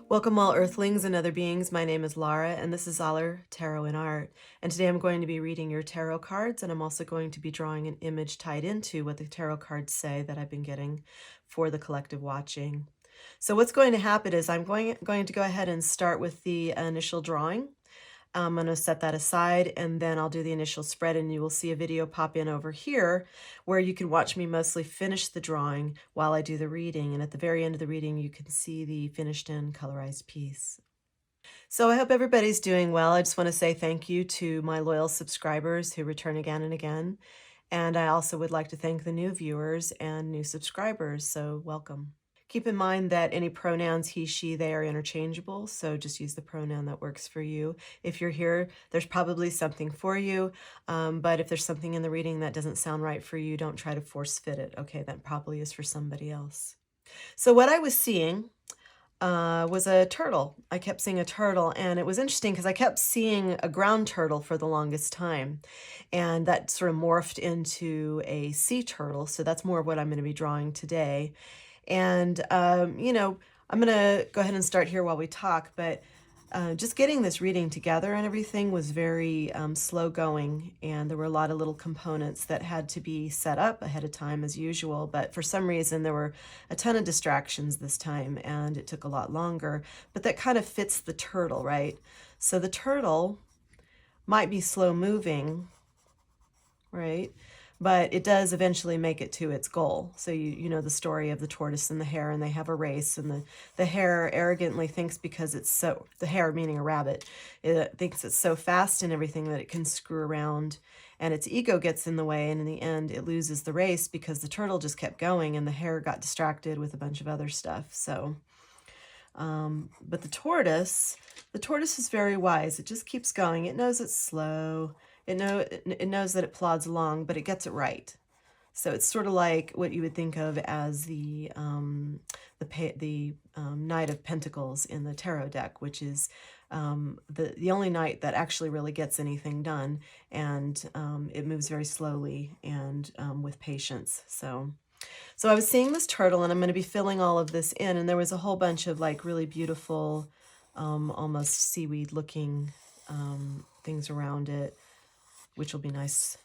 Welcome all earthlings and other beings. My name is Lara and this is Zollar Tarot and Art. And today I'm going to be reading your tarot cards, and I'm also going to be drawing an image tied into what the tarot cards say that I've been getting for the collective watching. So what's going to happen is I'm going to go ahead and start with the initial drawing. I'm going to set that aside, and then I'll do the initial spread, and you will see a video pop in over here where you can watch me mostly finish the drawing while I do the reading. And at the very end of the reading, you can see the finished and colorized piece. So I hope everybody's doing well. I just want to say thank you to my loyal subscribers who return again and again. And I also would like to thank the new viewers and new subscribers, so welcome. Keep in mind that any pronouns he, she, they are interchangeable, so just use the pronoun that works for you. If you're here, there's probably something for you, but if there's something in the reading that doesn't sound right for you, don't try to force fit it. Okay, that probably is for somebody else. So what I was seeing was a turtle. I kept seeing a turtle, and it was interesting because I kept seeing a ground turtle for the longest time, and that sort of morphed into a sea turtle, so that's more of what I'm going to be drawing today. And, you know, I'm going to go ahead and start here while we talk, but just getting this reading together and everything was very slow going, and there were a lot of little components that had to be set up ahead of time as usual, but for some reason there were a ton of distractions this time, and it took a lot longer, but that kind of fits the turtle, right? So the turtle might be slow moving, right? But it does eventually make it to its goal. So you know the story of the tortoise and the hare, and they have a race, and the hare arrogantly thinks, because it's so, the hare meaning a rabbit, it thinks it's so fast and everything that it can screw around, and its ego gets in the way, and in the end it loses the race because the turtle just kept going and the hare got distracted with a bunch of other stuff. So but the tortoise is very wise. It just keeps going. It knows it's slow. It knows that it plods along, but it gets it right. So it's sort of like what you would think of as the Knight of Pentacles in the tarot deck, which is the only knight that actually really gets anything done, and it moves very slowly and with patience. So I was seeing this turtle, and I'm going to be filling all of this in, and there was a whole bunch of like really beautiful, almost seaweed looking things around it, which will be nice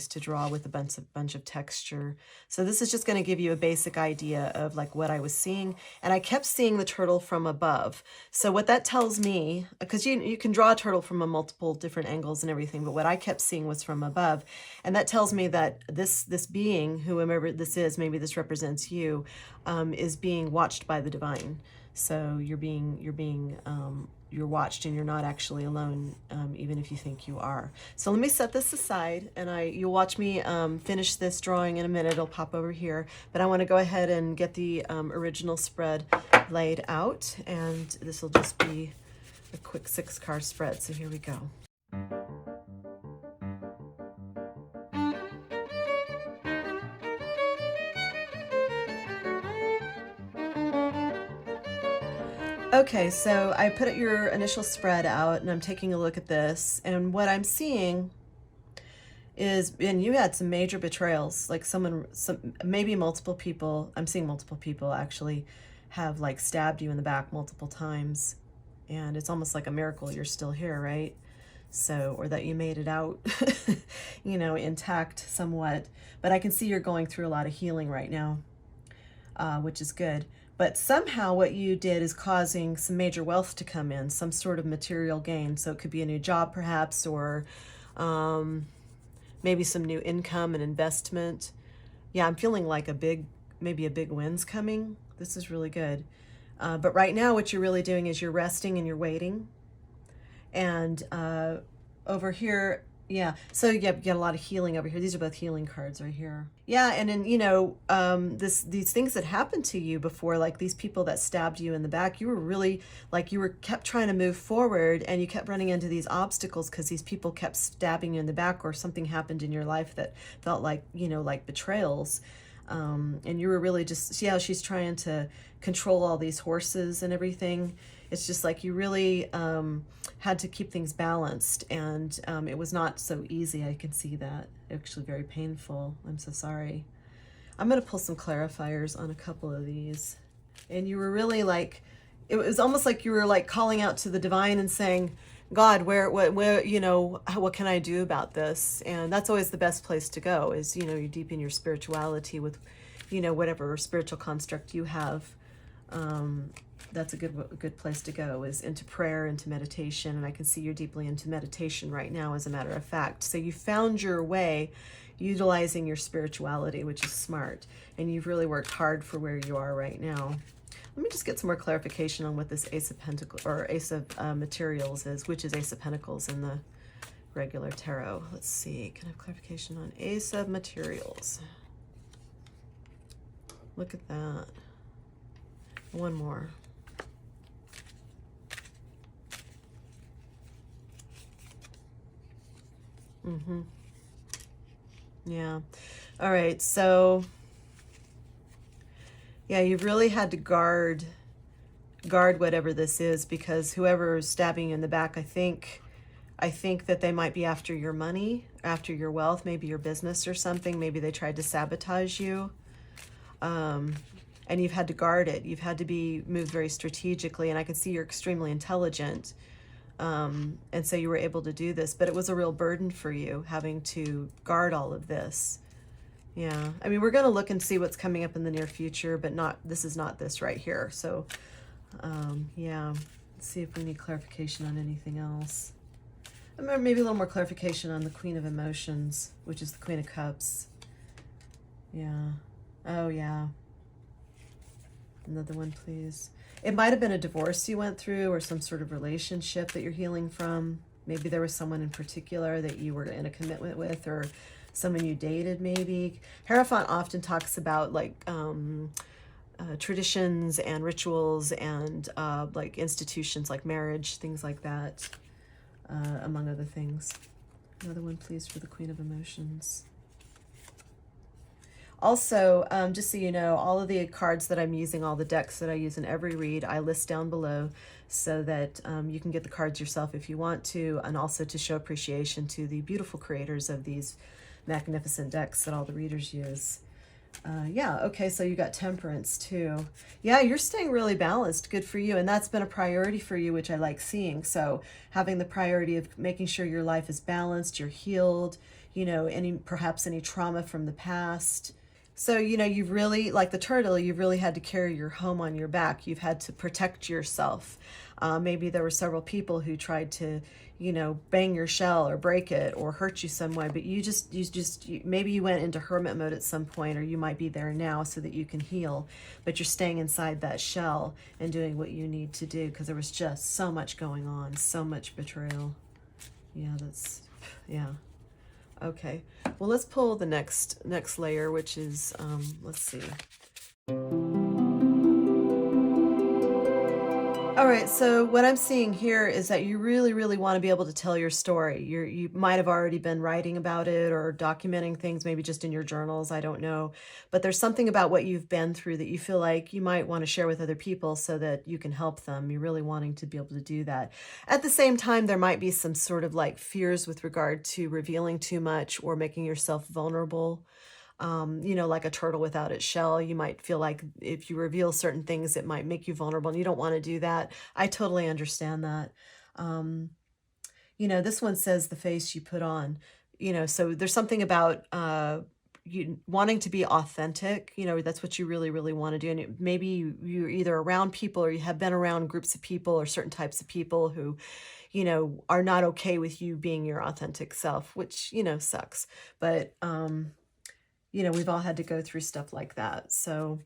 to draw with a bunch of texture. So this is just going to give you a basic idea of like what I was seeing, and I kept seeing the turtle from above. So what that tells me, because you can draw a turtle from a multiple different angles and everything, but what I kept seeing was from above, and that tells me that this being, whoever this is, maybe this represents you, is being watched by the divine. So you're watched, and you're not actually alone, even if you think you are. So let me set this aside, and you'll watch me finish this drawing in a minute. It'll pop over here, but I want to go ahead and get the original spread laid out, and this will just be a quick 6-card spread. So here we go. Okay, so I put your initial spread out, and I'm taking a look at this, and what I'm seeing is, and you had some major betrayals, like maybe multiple people, I'm seeing multiple people actually have like stabbed you in the back multiple times, and it's almost like a miracle you're still here, right? So, or that you made it out, you know, intact somewhat, but I can see you're going through a lot of healing right now, which is good. But somehow what you did is causing some major wealth to come in, some sort of material gain. So it could be a new job perhaps, or maybe some new income and investment. Yeah, I'm feeling like maybe a big win's coming. This is really good. But right now what you're really doing is you're resting and you're waiting. And over here, yeah, so you get a lot of healing over here. These are both healing cards right here. Yeah, and then, you know, these things that happened to you before, like these people that stabbed you in the back, you were really, like, kept trying to move forward, and you kept running into these obstacles because these people kept stabbing you in the back, or something happened in your life that felt like, you know, like betrayals. And you were really just, see how she's trying to control all these horses and everything. It's just like you really had to keep things balanced, and it was not so easy. I can see that. Actually very painful. I'm so sorry. I'm going to pull some clarifiers on a couple of these. And you were really like, it was almost like you were like calling out to the divine and saying, God, where, you know, what can I do about this? And that's always the best place to go is, you know, you deepen your spirituality with, you know, whatever spiritual construct you have. That's a good place to go, is into prayer, into meditation. And I can see you're deeply into meditation right now, as a matter of fact. So you found your way utilizing your spirituality, which is smart. And you've really worked hard for where you are right now. Let me just get some more clarification on what this Ace of Pentacles or Ace of Materials is, which is Ace of Pentacles in the regular tarot. Let's see. Can I have clarification on Ace of Materials? Look at that. One more. Yeah. All right. So yeah, you've really had to guard whatever this is, because whoever is stabbing you in the back, I think that they might be after your money, after your wealth, maybe your business or something. Maybe they tried to sabotage you. And you've had to guard it. You've had to be moved very strategically. And I can see you're extremely intelligent. And so you were able to do this, but it was a real burden for you having to guard all of this. Yeah. I mean, we're going to look and see what's coming up in the near future, but this is not this right here. So, yeah, let's see if we need clarification on anything else. Maybe a little more clarification on the Queen of Emotions, which is the Queen of Cups. Yeah. Oh, yeah. Another one, please. It might have been a divorce you went through, or some sort of relationship that you're healing from. Maybe there was someone in particular that you were in a commitment with, or someone you dated maybe. Hierophant often talks about like traditions and rituals and like institutions like marriage, things like that, among other things. Another one, please, for the Queen of Emotions. Also, just so you know, all of the cards that I'm using, all the decks that I use in every read, I list down below so that you can get the cards yourself if you want to, and also to show appreciation to the beautiful creators of these magnificent decks that all the readers use. Yeah, okay, so you got Temperance too. Yeah, you're staying really balanced. Good for you. And that's been a priority for you, which I like seeing. So having the priority of making sure your life is balanced, you're healed, you know, perhaps any trauma from the past. So, you know, you've really, like the turtle, you've really had to carry your home on your back. You've had to protect yourself. Maybe there were several people who tried to, you know, bang your shell or break it or hurt you some way, but maybe you went into hermit mode at some point, or you might be there now so that you can heal, but you're staying inside that shell and doing what you need to do, because there was just so much going on, so much betrayal. Yeah, yeah. Okay, well, let's pull the next layer, which is, let's see. All right, so what I'm seeing here is that you really, really want to be able to tell your story. You might have already been writing about it or documenting things, maybe just in your journals, I don't know. But there's something about what you've been through that you feel like you might want to share with other people so that you can help them. You're really wanting to be able to do that. At the same time, there might be some sort of like fears with regard to revealing too much or making yourself vulnerable. You know, like a turtle without its shell, you might feel like if you reveal certain things, it might make you vulnerable, and you don't want to do that. I totally understand that. You know, this one says the face you put on, you know, so there's something about you wanting to be authentic, you know, that's what you really, really want to do. And maybe you're either around people, or you have been around groups of people or certain types of people who, you know, are not okay with you being your authentic self, which, you know, sucks. But, you know, we've all had to go through stuff like that. So,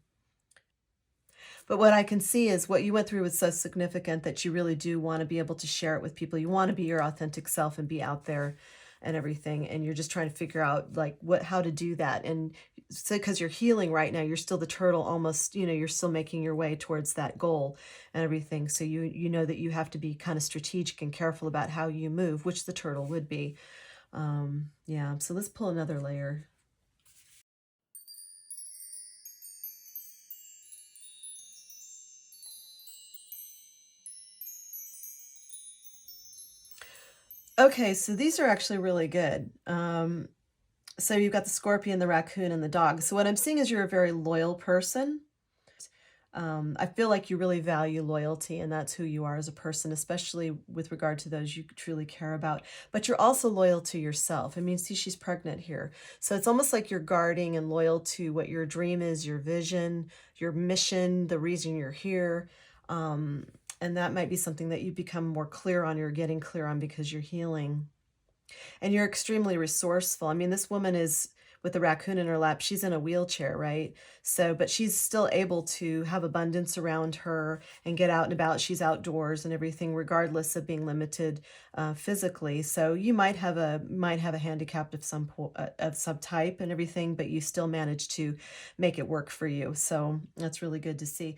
but what I can see is what you went through was so significant that you really do want to be able to share it with people. You want to be your authentic self and be out there and everything. And you're just trying to figure out like how to do that. And so, because you're healing right now, you're still the turtle almost, you know, you're still making your way towards that goal and everything. So you know that you have to be kind of strategic and careful about how you move, which the turtle would be. Yeah. So let's pull another layer. Okay, so these are actually really good. So you've got the scorpion, the raccoon, and the dog. So what I'm seeing is you're a very loyal person. I feel like you really value loyalty, and that's who you are as a person, especially with regard to those you truly care about. But you're also loyal to yourself. I mean, see, she's pregnant here. So it's almost like you're guarding and loyal to what your dream is, your vision, your mission, the reason you're here. Um, and that might be something that you become more clear on, you're getting clear on because you're healing. And you're extremely resourceful. I mean, this woman is with the raccoon in her lap. She's in a wheelchair, right? So, but she's still able to have abundance around her and get out and about. She's outdoors and everything, regardless of being limited physically. So you might have a handicap of some type and everything, but you still manage to make it work for you. So that's really good to see.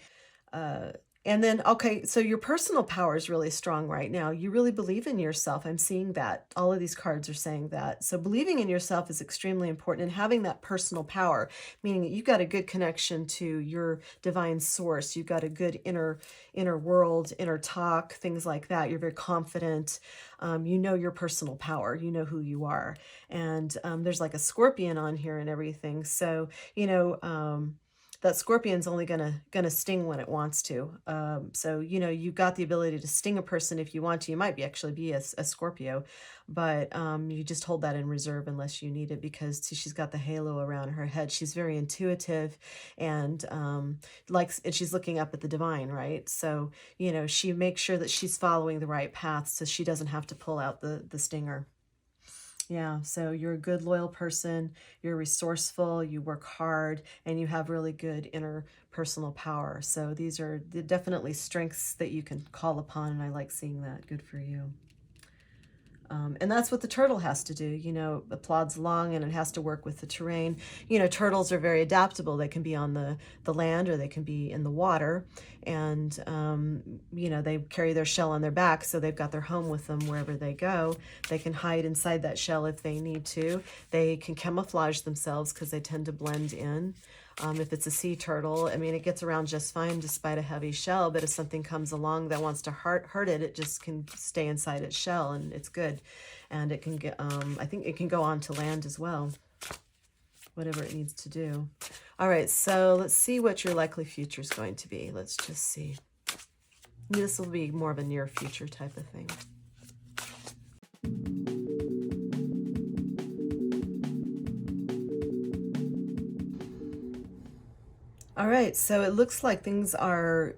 Uh, and then, okay, so your personal power is really strong right now. You really believe in yourself. I'm seeing that. All of these cards are saying that. So believing in yourself is extremely important, and having that personal power, meaning that you've got a good connection to your divine source. You've got a good inner world, inner talk, things like that. You're very confident. You know your personal power. You know who you are. And there's like a scorpion on here and everything. So, that scorpion's only gonna sting when it wants to. So you've got the ability to sting a person if you want to. You might actually be a Scorpio, but you just hold that in reserve unless you need it, because see, she's got the halo around her head. She's very intuitive, and and she's looking up at the divine, right? So she makes sure that she's following the right path, so she doesn't have to pull out the stinger. Yeah, so you're a good, loyal person, you're resourceful, you work hard, and you have really good inner personal power. So these are definitely strengths that you can call upon, and I like seeing that. Good for you. And that's what the turtle has to do. It plods along and it has to work with the terrain. Turtles are very adaptable. They can be on the land, or they can be in the water. And, they carry their shell on their back, so they've got their home with them wherever they go. They can hide inside that shell if they need to. They can camouflage themselves because they tend to blend in. If it's a sea turtle, I mean, it gets around just fine despite a heavy shell, but if something comes along that wants to hurt it, it just can stay inside its shell, and it's good. And it can get, I think it can go on to land as well, whatever it needs to do. All right, so let's see what your likely future is going to be. Let's just see. This will be more of a near future type of thing. All right, so it looks like things are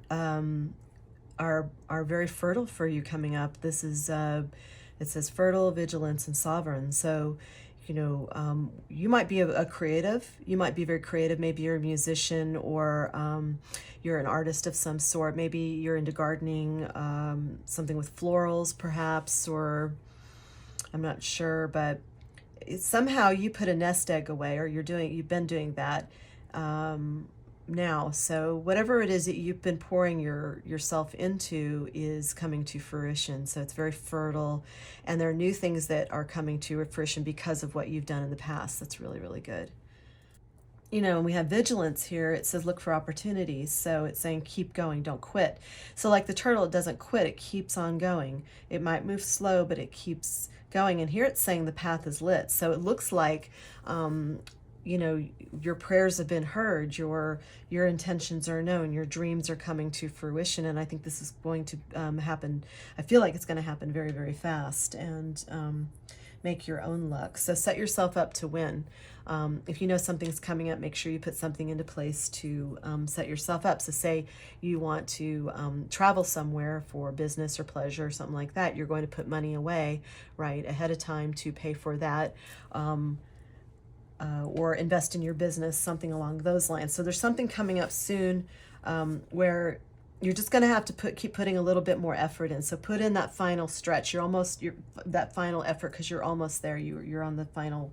very fertile for you coming up. This is it says fertile, vigilance, and sovereign. So you might be a creative. You might be very creative. Maybe you're a musician, or you're an artist of some sort. Maybe you're into gardening, something with florals perhaps, or I'm not sure, but somehow you put a nest egg away, or you've been doing that now. So whatever it is that you've been pouring yourself into is coming to fruition. So it's very fertile, and there are new things that are coming to fruition because of what you've done in the past. That's really, really good. And we have vigilance here. It says look for opportunities. So it's saying keep going, don't quit. So like the turtle, it doesn't quit. It keeps on going. It might move slow, but it keeps going. And here it's saying the path is lit. So it looks like your prayers have been heard, your intentions are known, your dreams are coming to fruition. And I think this is going to happen. I feel like it's going to happen very, very fast, and make your own luck. So set yourself up to win. If you know something's coming up, make sure you put something into place to set yourself up. So say you want to travel somewhere for business or pleasure or something like that, you're going to put money away right ahead of time to pay for that. Or invest in your business, something along those lines. So there's something coming up soon where you're just going to have to keep putting a little bit more effort in. So put in that final stretch. That final effort, because you're almost there. You're on the final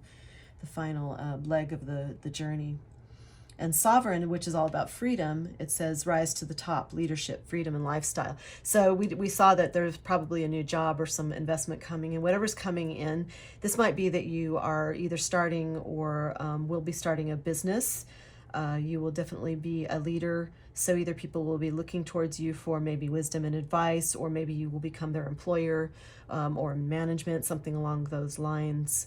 leg of the journey. And sovereign, which is all about freedom, it says rise to the top, leadership, freedom, and lifestyle. So we saw that there's probably a new job or some investment coming in. Whatever's coming in, this might be that you are either starting or will be starting a business. You will definitely be a leader. So either people will be looking towards you for maybe wisdom and advice, or maybe you will become their employer or management, something along those lines.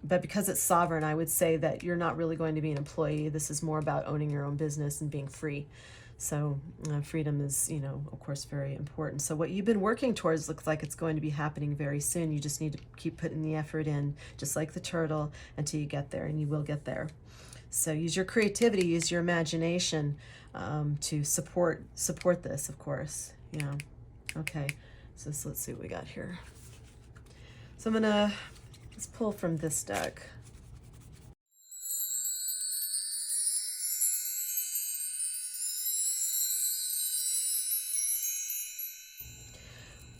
but because it's sovereign, I would say that you're not really going to be an employee. This is more about owning your own business and being free. So freedom is, you know, of course, very important. So what you've been working towards looks like it's going to be happening very soon. You just need to keep putting the effort in, just like the turtle, until you get there, and you will get there. So use your creativity, use your imagination to support this, of course. Yeah. Okay. So let's see what we got here. So I'm gonna, let's pull from this deck.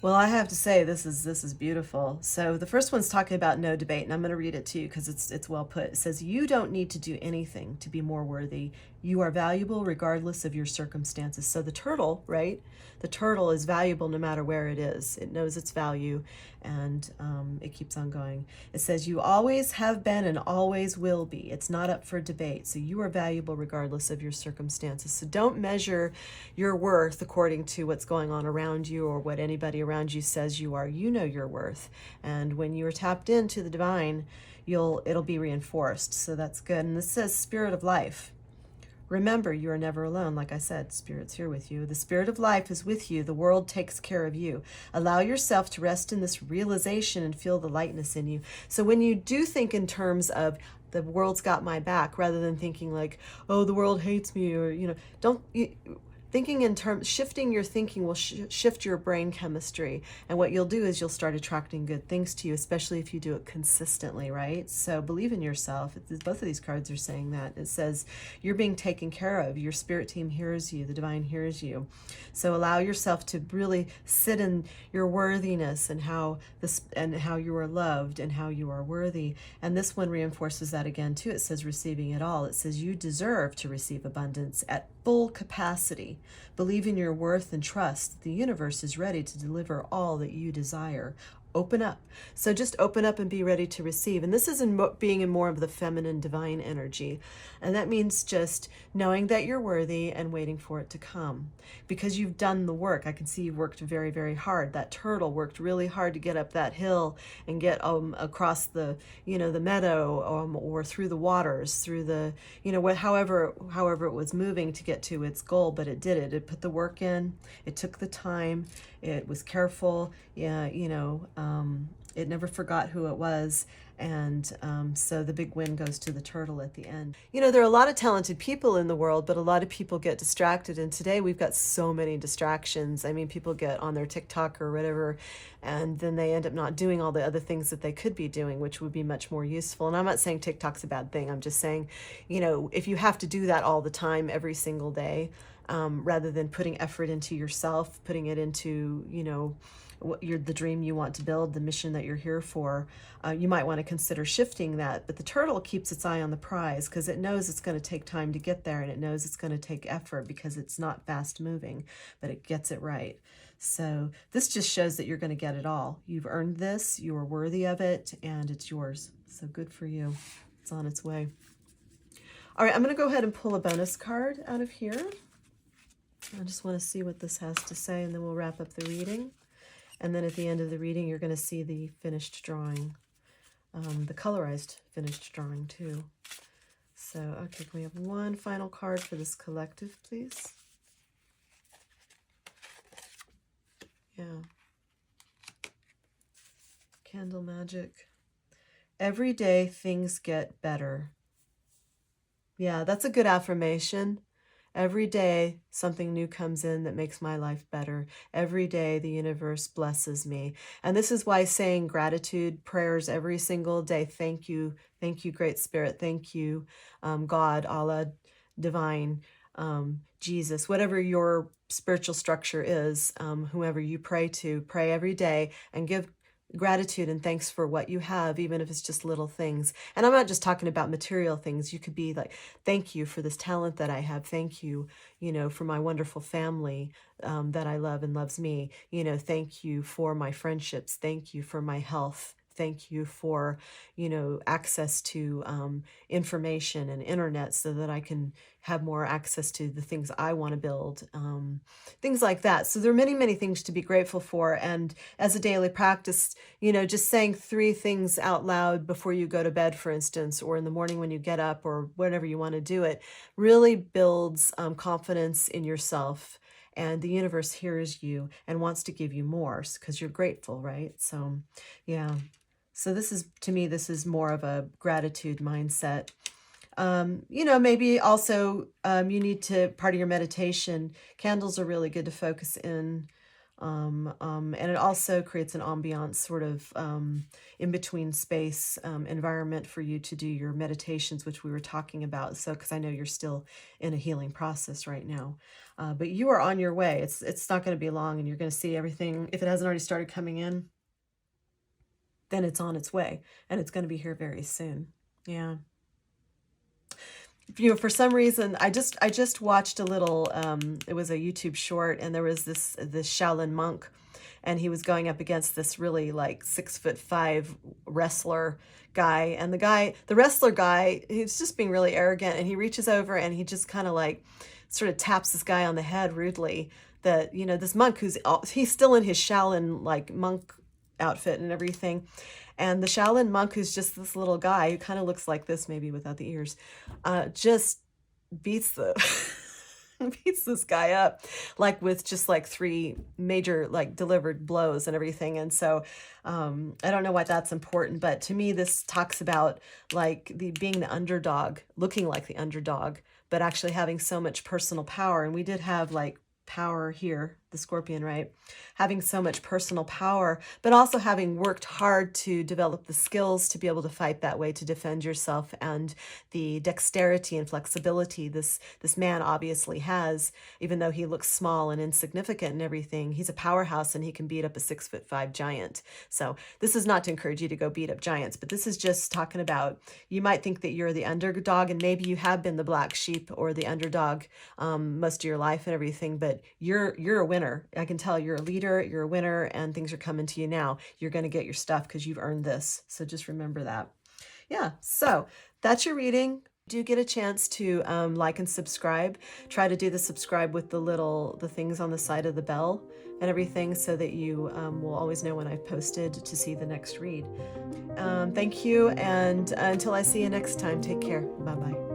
Well, I have to say this is beautiful. So the first one's talking about no debate, and I'm going to read it to you because it's well put. It says, "You don't need to do anything to be more worthy. You are valuable regardless of your circumstances." So the turtle, right? The turtle is valuable no matter where it is. It knows its value, and it keeps on going. It says, "You always have been and always will be. It's not up for debate. So you are valuable regardless of your circumstances." So don't measure your worth according to what's going on around you or what anybody around you says you are. You know your worth, and when you are tapped into the divine, it'll be reinforced. So that's good. And this says spirit of life. Remember, you are never alone. Like I said, Spirit's here with you. The Spirit of life is with you. The world takes care of you. Allow yourself to rest in this realization and feel the lightness in you. So when you do think in terms of the world's got my back, rather than thinking like, oh, the world hates me, or, you know, thinking in terms, shifting your thinking will shift your brain chemistry. And what you'll do is you'll start attracting good things to you, especially if you do it consistently, right? So believe in yourself. Both of these cards are saying that. It says you're being taken care of. Your spirit team hears you. The divine hears you. So allow yourself to really sit in your worthiness and how you are loved and how you are worthy. And this one reinforces that again too. It says receiving it all. It says you deserve to receive abundance at full capacity. Believe in your worth and trust that the universe is ready to deliver all that you desire. Open up. So just open up and be ready to receive. And this is being in more of the feminine divine energy. And that means just knowing that you're worthy and waiting for it to come. Because you've done the work. I can see you've worked very, very hard. That turtle worked really hard to get up that hill and get across the, you know, the meadow or through the waters, through the, you know, however it was moving to get to its goal, but it did it. It put the work in. It took the time. It was careful. Yeah, you know, it never forgot who it was. And so the big win goes to the turtle at the end. You know, there are a lot of talented people in the world, but a lot of people get distracted. And today we've got so many distractions. I mean, people get on their TikTok or whatever, and then they end up not doing all the other things that they could be doing, which would be much more useful. And I'm not saying TikTok's a bad thing. I'm just saying, you know, if you have to do that all the time, every single day, rather than putting effort into yourself, putting it into, you know, the dream you want to build, the mission that you're here for, you might want to consider shifting that. But the turtle keeps its eye on the prize because it knows it's going to take time to get there, and it knows it's going to take effort because it's not fast moving, but it gets it right. So this just shows that you're going to get it all. You've earned this, you are worthy of it, and it's yours. So good for you. It's on its way. All right, I'm going to go ahead and pull a bonus card out of here. I just want to see what this has to say, and then we'll wrap up the reading. And then at the end of the reading, you're going to see the finished drawing, the colorized finished drawing too. So, okay, can we have one final card for this collective, please? Yeah. Candle magic. Every day things get better. Yeah, that's a good affirmation. Every day, something new comes in that makes my life better. Every day, the universe blesses me. And this is why saying gratitude prayers every single day, thank you, Great Spirit, thank you, God, Allah, Divine, Jesus, whatever your spiritual structure is, whoever you pray to, pray every day and give gratitude and thanks for what you have, even if it's just little things. And I'm not just talking about material things. You could be like, thank you for this talent that I have. Thank you, you know, for my wonderful family that I love and loves me. You know, thank you for my friendships. Thank you for my health. thank you for, you know, access to information and internet so that I can have more access to the things I want to build, things like that. So there are many, many things to be grateful for. And as a daily practice, you know, just saying 3 things out loud before you go to bed, for instance, or in the morning when you get up, or whenever you want to do it, really builds confidence in yourself. And the universe hears you and wants to give you more because you're grateful, right? So, yeah. So this is, to me, this is more of a gratitude mindset. You know, maybe also you need to, part of your meditation, candles are really good to focus in. And it also creates an ambiance, sort of in-between space environment for you to do your meditations, which we were talking about. So, because I know you're still in a healing process right now. But you are on your way. It's not going to be long, and you're going to see everything. If it hasn't already started coming in, then it's on its way, and it's going to be here very soon. Yeah. You know, for some reason, I just watched a little, it was a YouTube short, and there was this Shaolin monk, and he was going up against this really like 6'5" wrestler guy, and the wrestler guy, he's just being really arrogant, and he reaches over and he just kind of like sort of taps this guy on the head rudely. That, you know, this monk he's still in his Shaolin like monk outfit and everything. And the Shaolin monk, who's just this little guy who kind of looks like this, maybe without the ears, just beats beats this guy up, like with just like 3 major like delivered blows and everything. And so I don't know why that's important, but to me this talks about like being the underdog, looking like the underdog, but actually having so much personal power. And we did have like power here, the Scorpion, right? Having so much personal power, but also having worked hard to develop the skills to be able to fight that way, to defend yourself, and the dexterity and flexibility this man obviously has. Even though he looks small and insignificant and everything, he's a powerhouse, and he can beat up a 6'5" giant. So this is not to encourage you to go beat up giants, but this is just talking about, you might think that you're the underdog, and maybe you have been the black sheep or the underdog most of your life and everything, but you're a winner. I can tell you're a leader, you're a winner, and things are coming to you now. You're going to get your stuff because you've earned this. So just remember that. Yeah, so that's your reading. Do get a chance to like and subscribe. Try to do the subscribe with the things on the side of the bell and everything, so that you will always know when I've posted to see the next read. Thank you, and until I see you next time, take care. Bye-bye.